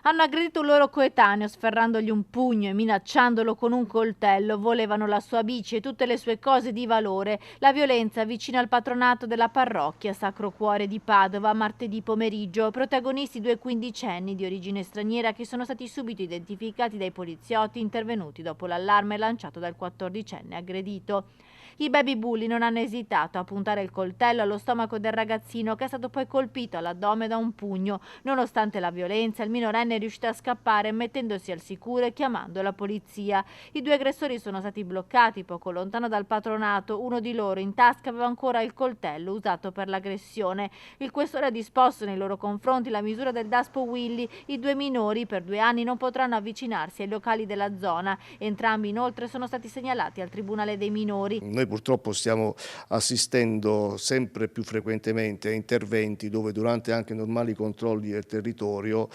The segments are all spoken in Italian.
Hanno aggredito un loro coetaneo sferrandogli un pugno e minacciandolo con un coltello. Volevano la sua bici e tutte le sue cose di valore. La violenza vicino al patronato della parrocchia Sacro Cuore di Padova martedì pomeriggio. Protagonisti due quindicenni di origine straniera che sono stati subito identificati dai poliziotti intervenuti dopo l'allarme lanciato dal 14enne aggredito. I baby bulli non hanno esitato a puntare il coltello allo stomaco del ragazzino, che è stato poi colpito all'addome da un pugno. Nonostante la violenza, il minorenne è riuscito a scappare mettendosi al sicuro e chiamando la polizia. I due aggressori sono stati bloccati poco lontano dal patronato. Uno di loro in tasca aveva ancora il coltello usato per l'aggressione. Il questore ha disposto nei loro confronti la misura del Daspo Willy. I due minori per 2 anni non potranno avvicinarsi ai locali della zona. Entrambi inoltre sono stati segnalati al Tribunale dei minori. Noi purtroppo stiamo assistendo sempre più frequentemente a interventi dove durante anche normali controlli del territorio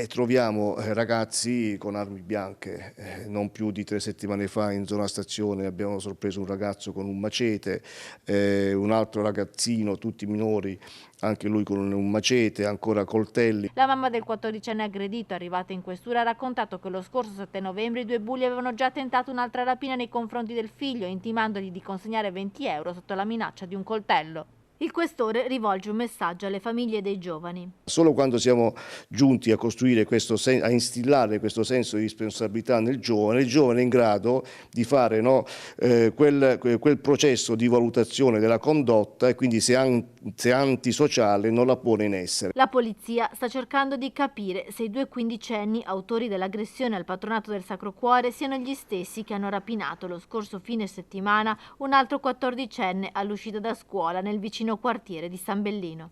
troviamo ragazzi con armi bianche. Non più di 3 settimane fa in zona stazione abbiamo sorpreso un ragazzo con un macete, un altro ragazzino, tutti minori, anche lui con un macete, ancora coltelli. La mamma del 14enne aggredito, arrivata in questura, ha raccontato che lo scorso 7 novembre i due bulli avevano già tentato un'altra rapina nei confronti del figlio, intimandogli di consegnare 20 euro sotto la minaccia di un coltello. Il questore rivolge un messaggio alle famiglie dei giovani. Solo quando siamo giunti a costruire a instillare questo senso di responsabilità nel giovane, il giovane è in grado di fare quel processo di valutazione della condotta e quindi se antisociale non la pone in essere. La polizia sta cercando di capire se i due quindicenni autori dell'aggressione al patronato del Sacro Cuore siano gli stessi che hanno rapinato lo scorso fine settimana un altro 14enne all'uscita da scuola nel vicino quartiere di San Bellino.